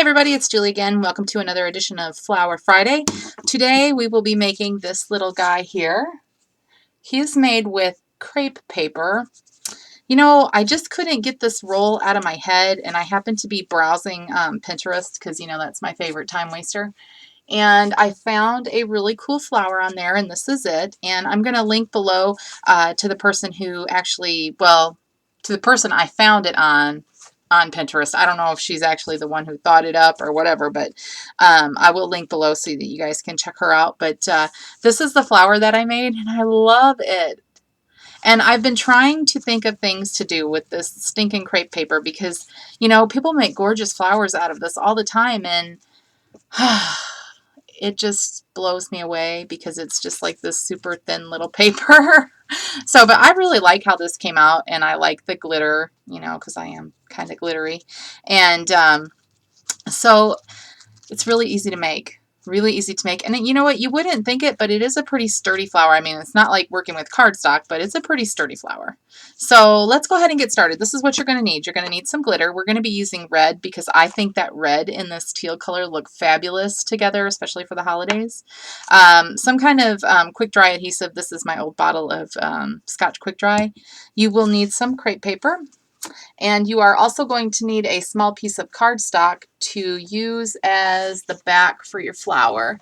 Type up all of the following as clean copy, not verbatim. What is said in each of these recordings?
Everybody, it's Julie again. Welcome to another edition of Flower Friday. Today we will be making this little guy here. He is made with crepe paper. You know, I just couldn't get this roll out of my head, and I happened to be browsing Pinterest because, you know, that's my favorite time waster. And I found a really cool flower on there, and this is it. And I'm going to link below to the person who actually, well, to the person I found it on Pinterest. I don't know if she's actually the one who thought it up or whatever, but I will link below so that you guys can check her out. But this is the flower that I made, and I love it. And I've been trying to think of things to do with this stinking crepe paper because, you know, people make gorgeous flowers out of this all the time, and it just blows me away because it's just like this super thin little paper. So, but I really like how this came out, and I like the glitter, you know, because I am kind of glittery. And so it's really easy to make. Really easy to make. And you know what? You wouldn't think it, but it is a pretty sturdy flower. I mean, it's not like working with cardstock, but it's a pretty sturdy flower. So let's go ahead and get started. This is what you're going to need. You're going to need some glitter. We're going to be using red because I think that red and this teal color look fabulous together, especially for the holidays. Some kind of quick dry adhesive. This is my old bottle of Scotch Quick Dry. You will need some crepe paper. And you are also going to need a small piece of cardstock to use as the back for your flower.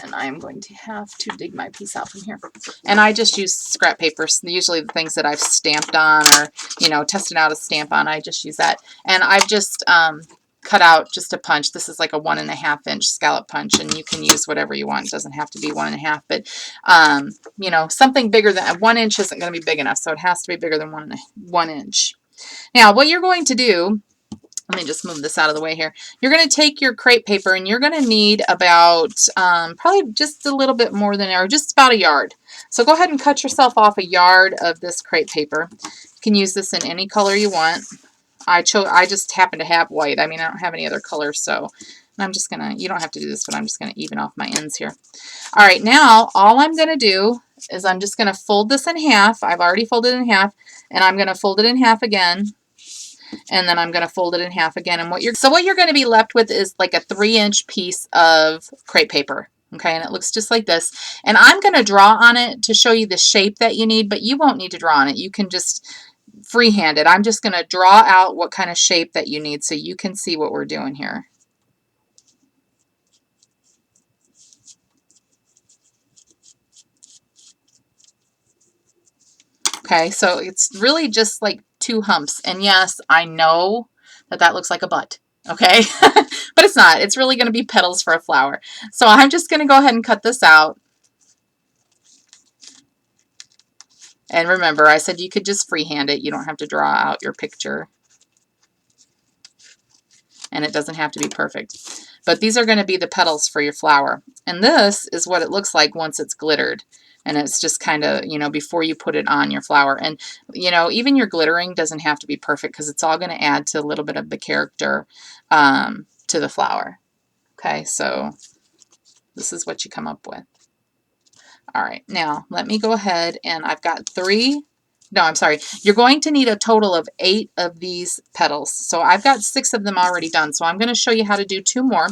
And I'm going to have to dig my piece out from here. And I just use scrap paper, usually the things that I've stamped on or, you know, tested out a stamp on. I just use that. And I've just cut out just a punch. This is like a 1.5 inch scallop punch, and you can use whatever you want. It doesn't have to be 1.5, but you know, something bigger than 1 inch isn't going to be big enough, so it has to be bigger than 1 inch. Now, what you're going to do, let me just move this out of the way here. You're going to take your crepe paper, and you're going to need about probably just a little bit more than, or just about a yard. So go ahead and cut yourself off a yard of this crepe paper. You can use this in any color you want. I just happen to have white. I mean, I don't have any other color, so I'm just going to, you don't have to do this, but I'm just going to even off my ends here. All right, now all I'm going to do is I'm just going to fold this in half. I've already folded it in half, and I'm going to fold it in half again, and then I'm going to fold it in half again. And what you're going to be left with is like a 3-inch piece of crepe paper. Okay, and it looks just like this. And I'm going to draw on it to show you the shape that you need, but you won't need to draw on it. You can just freehand it. I'm just going to draw out what kind of shape that you need so you can see what we're doing here. Okay, so it's really just like 2 humps. And yes, I know that that looks like a butt, okay? But it's not. It's really going to be petals for a flower. So I'm just going to go ahead and cut this out. And remember, I said you could just freehand it. You don't have to draw out your picture. And it doesn't have to be perfect. But these are going to be the petals for your flower. And this is what it looks like once it's glittered. And it's just kind of, you know, before you put it on your flower. And, you know, even your glittering doesn't have to be perfect because it's all going to add to a little bit of the character to the flower. Okay, so this is what you come up with. All right, now let me go ahead, and I've got 3. No, I'm sorry. You're going to need a total of 8 of these petals. So I've got 6 of them already done. So I'm going to show you how to do 2 more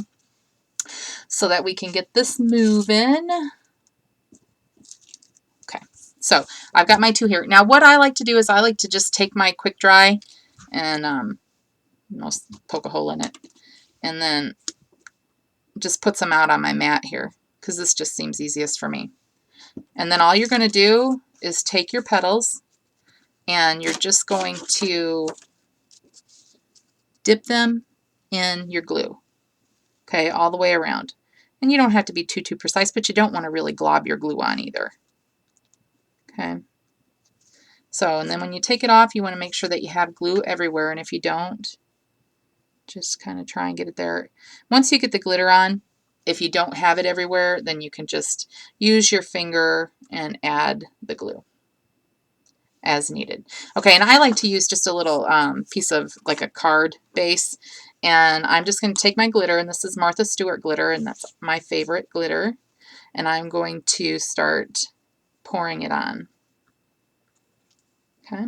so that we can get this moving. Okay, so I've got my 2 here. Now what I like to do is I like to just take my quick dry and almost poke a hole in it, and then just put some out on my mat here because this just seems easiest for me. And then all you're going to do is take your petals, and you're just going to dip them in your glue, okay, all the way around. And you don't have to be too precise, but you don't want to really glob your glue on either. Okay. So, and then when you take it off, you want to make sure that you have glue everywhere, and if you don't, just kind of try and get it there. Once you get the glitter on, if you don't have it everywhere, then you can just use your finger and add the glue as needed. Okay, and I like to use just a little piece of like a card base, and I'm just going to take my glitter, and this is Martha Stewart glitter, and that's my favorite glitter, and I'm going to start pouring it on. Okay,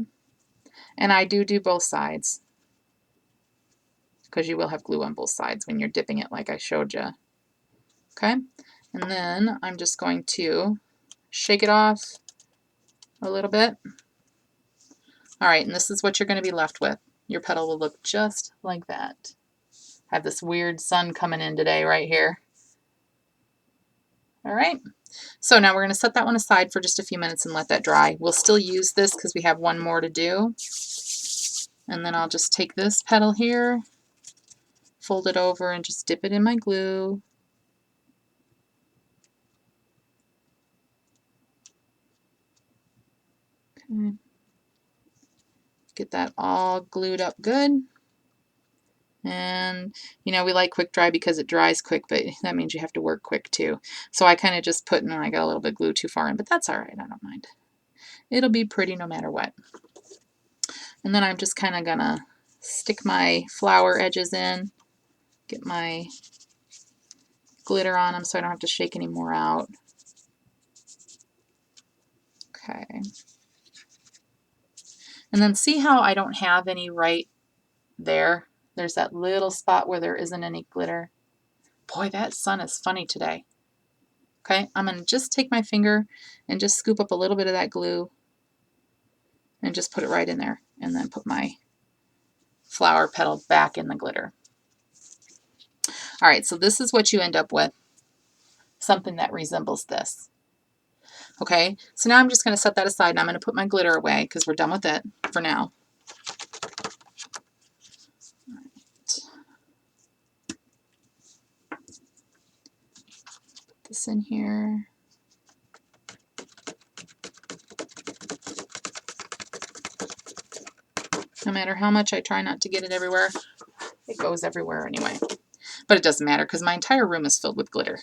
and I do both sides. because you will have glue on both sides when you're dipping it like I showed you. Okay, and then I'm just going to shake it off a little bit. All right, and this is what you're going to be left with. Your petal will look just like that. I have this weird sun coming in today right here. All right, so now we're going to set that one aside for just a few minutes and let that dry. We'll still use this because we have one more to do. And then I'll just take this petal here, fold it over, and just dip it in my glue. Okay. Get that all glued up good. And, you know, we like quick dry because it dries quick, but that means you have to work quick too. So I kind of just put, and I got a little bit of glue too far in, but that's all right. I don't mind. It'll be pretty no matter what. And then I'm just kind of gonna stick my flower edges in, get my glitter on them so I don't have to shake any more out. Okay. And then see how I don't have any right there? There's that little spot where there isn't any glitter. Boy, that sun is funny today. Okay, I'm going to just take my finger and just scoop up a little bit of that glue and just put it right in there, and then put my flower petal back in the glitter. All right, so this is what you end up with, something that resembles this. Okay, so now I'm just going to set that aside, and I'm going to put my glitter away because we're done with it for now. Put this in here. No matter how much I try not to get it everywhere, it goes everywhere anyway. But it doesn't matter because my entire room is filled with glitter.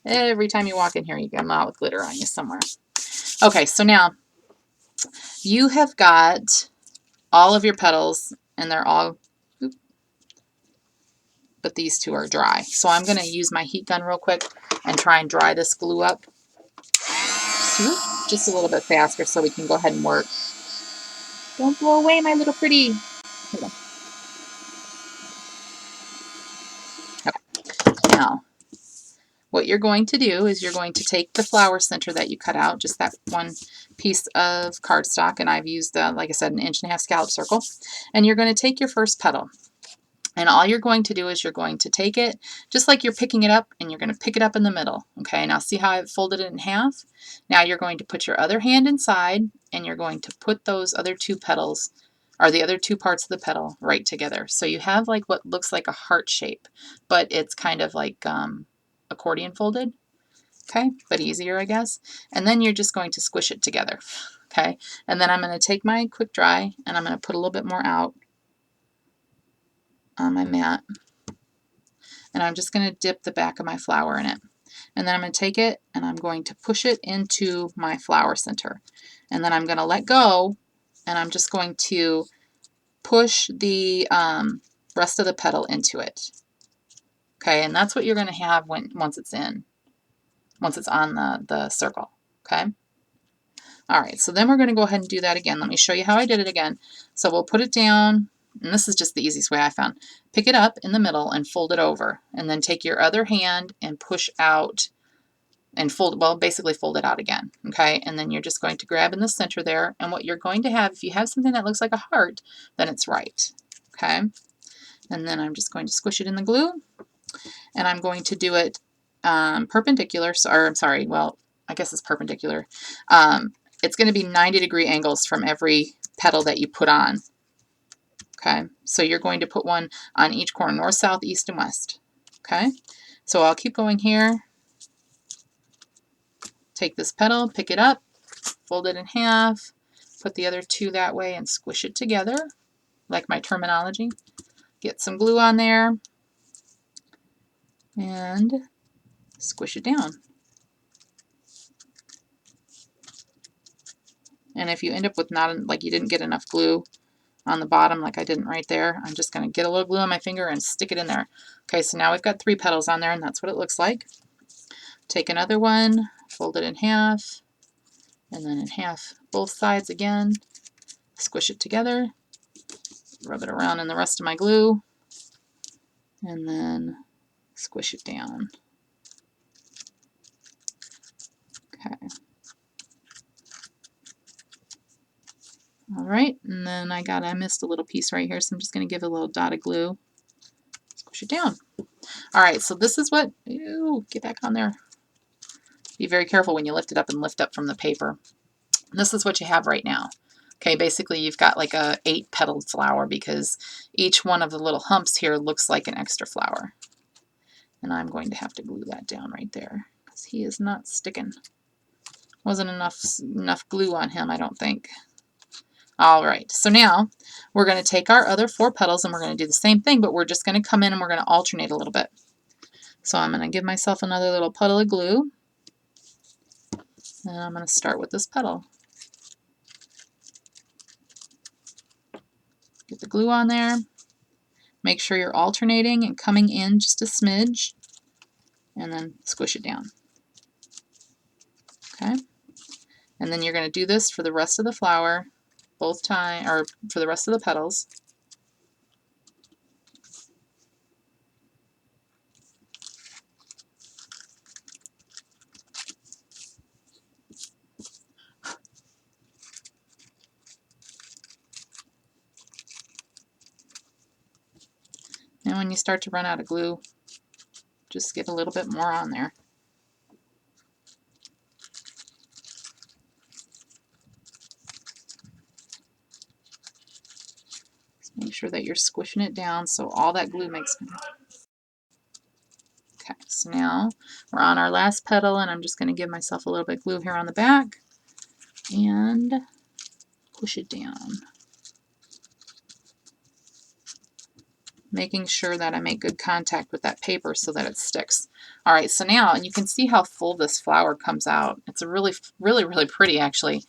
Every time you walk in here, you get a lot with glitter on you somewhere. Okay, so now you have got all of your petals, and they're all, but these two are dry. So I'm going to use my heat gun real quick and try and dry this glue up just a little bit faster so we can go ahead and work. Don't blow away, my little pretty. Here we go. Okay. Now, what you're going to do is you're going to take the flower center that you cut out, just that one piece of cardstock, and I've used, like I said, an 1.5 inch scallop circle, and you're going to take your first petal. And all you're going to do is you're going to take it just like you're picking it up, and you're going to pick it up in the middle. Okay, now see how I've folded it in half? Now you're going to put your other hand inside, and you're going to put those other two petals, or the other two parts of the petal, right together. So you have like what looks like a heart shape, but it's kind of like accordion folded. Okay, but easier, I guess. And then you're just going to squish it together. Okay, and then I'm going to take my quick dry, and I'm going to put a little bit more out on my mat, and I'm just going to dip the back of my flower in it, and then I'm going to take it and I'm going to push it into my flower center, and then I'm going to let go, and I'm just going to push the rest of the petal into it. Okay, and that's what you're going to have once it's on the circle. Okay. All right, so then we're going to go ahead and do that again. Let me show you how I did it again. So we'll put it down, and this is just the easiest way I found. Pick it up in the middle and fold it over, and then take your other hand and push out and fold, well, basically fold it out again, okay? And then you're just going to grab in the center there, and what you're going to have, if you have something that looks like a heart, then it's right, okay? And then I'm just going to squish it in the glue, and I'm going to do it perpendicular, or I'm sorry, well, I guess it's perpendicular. It's going to be 90-degree angles from every petal that you put on. Okay, so you're going to put one on each corner, north, south, east, and west. Okay, so I'll keep going here. Take this petal, pick it up, fold it in half, put the other two that way, and squish it together, like my terminology. Get some glue on there, and squish it down. And if you end up with not, like you didn't get enough glue on the bottom like I didn't right there, I'm just going to get a little glue on my finger and stick it in there. Okay, so now we've got 3 petals on there, and that's what it looks like. Take another one, fold it in half, and then in half both sides again. Squish it together, rub it around in the rest of my glue, and then squish it down. Okay. All right, and then I missed a little piece right here, so I'm just going to give it a little dot of glue. Squish it down. All right, so this is what, ew, get back on there. Be very careful when you lift it up and lift up from the paper. This is what you have right now. Okay, basically you've got like a 8-petaled flower because each one of the little humps here looks like an extra flower. And I'm going to have to glue that down right there because he is not sticking. Wasn't enough glue on him, I don't think. All right, so now we're going to take our other 4 petals and we're going to do the same thing, but we're just going to come in and we're going to alternate a little bit. So I'm going to give myself another little puddle of glue, and I'm going to start with this petal. Get the glue on there. Make sure you're alternating and coming in just a smidge, and then squish it down. Okay, and then you're going to do this for the rest of the flower, both times, or for the rest of the petals. And when you start to run out of glue, just get a little bit more on there. Just make sure that you're squishing it down so all that glue makes it. Okay, so now we're on our last petal, and I'm just going to give myself a little bit of glue here on the back and push it down. Making sure that I make good contact with that paper so that it sticks. All right, so now, and you can see how full this flower comes out. It's a really, really, really pretty, actually.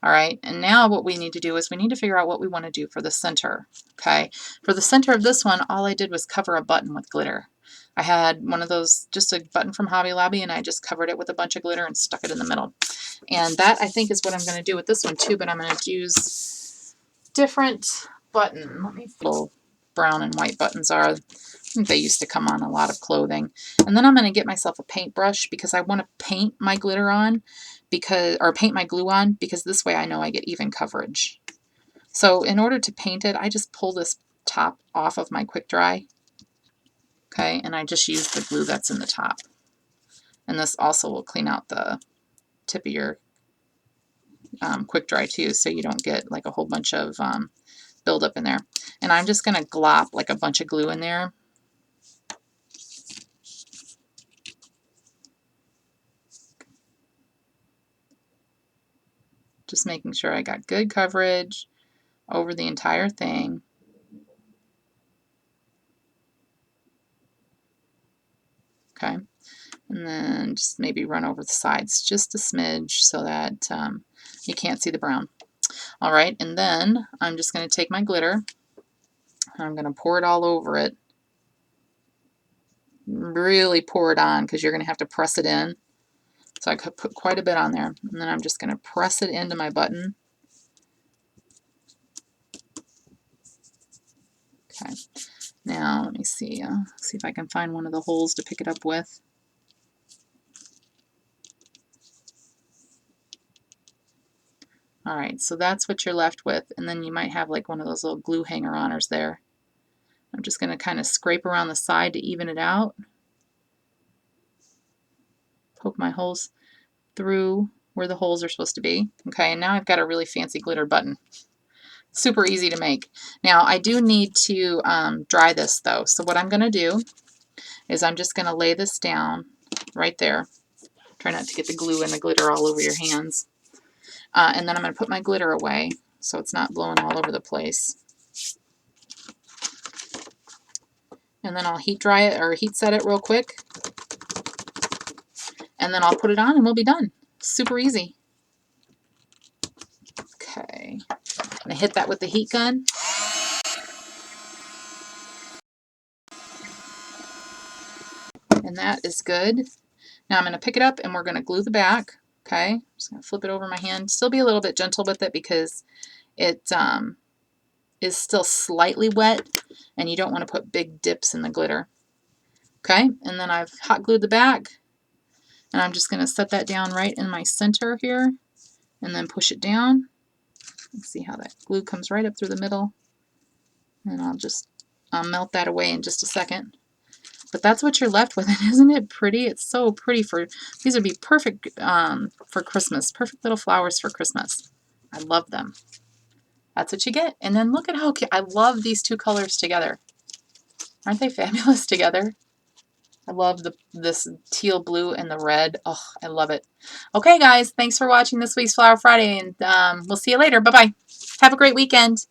All right, and now what we need to do is we need to figure out what we want to do for the center, okay? For the center of this one, all I did was cover a button with glitter. I had one of those, just a button from Hobby Lobby, and I just covered it with a bunch of glitter and stuck it in the middle. And that, I think, is what I'm going to do with this one, too, but I'm going to use different button. Let me pull brown and white buttons are. I think they used to come on a lot of clothing. And then I'm going to get myself a paintbrush because I want to paint my glitter on, or paint my glue on, because this way I know I get even coverage. So in order to paint it, I just pull this top off of my quick dry. Okay, and I just use the glue that's in the top. And this also will clean out the tip of your quick dry too, so you don't get like a whole bunch of build up in there. And I'm just going to glop like a bunch of glue in there. Just making sure I got good coverage over the entire thing. Okay, and then just maybe run over the sides just a smidge so that you can't see the brown. All right, and then I'm just going to take my glitter. I'm going to pour it all over it. Really pour it on because you're going to have to press it in. So I could put quite a bit on there. And then I'm just going to press it into my button. Okay, now let me see if I can find one of the holes to pick it up with. All right, so that's what you're left with, and then you might have like one of those little glue hanger-oners there. I'm just going to kind of scrape around the side to even it out. Poke my holes through where the holes are supposed to be. Okay, and now I've got a really fancy glitter button. Super easy to make. Now I do need to dry this though, so what I'm going to do is I'm just going to lay this down right there. Try not to get the glue and the glitter all over your hands. And then I'm going to put my glitter away so it's not blowing all over the place. And then I'll heat dry it or heat set it real quick. And then I'll put it on and we'll be done. Super easy. Okay. I'm going to hit that with the heat gun. And that is good. Now I'm going to pick it up and we're going to glue the back. Okay. Just going to flip it over my hand. Still be a little bit gentle with it because it is still slightly wet and you don't want to put big dips in the glitter. Okay, and then I've hot glued the back, and I'm just going to set that down right in my center here, and then push it down. Let's see how that glue comes right up through the middle, and I'll melt that away in just a second. But that's what you're left with, and isn't it pretty? It's so pretty. These would be perfect for Christmas. Perfect little flowers for Christmas. I love them. That's what you get. And then look at how cute. I love these two colors together. Aren't they fabulous together? I love this teal blue and the red. Oh, I love it. Okay, guys, thanks for watching this week's Flower Friday, and we'll see you later. Bye-bye. Have a great weekend.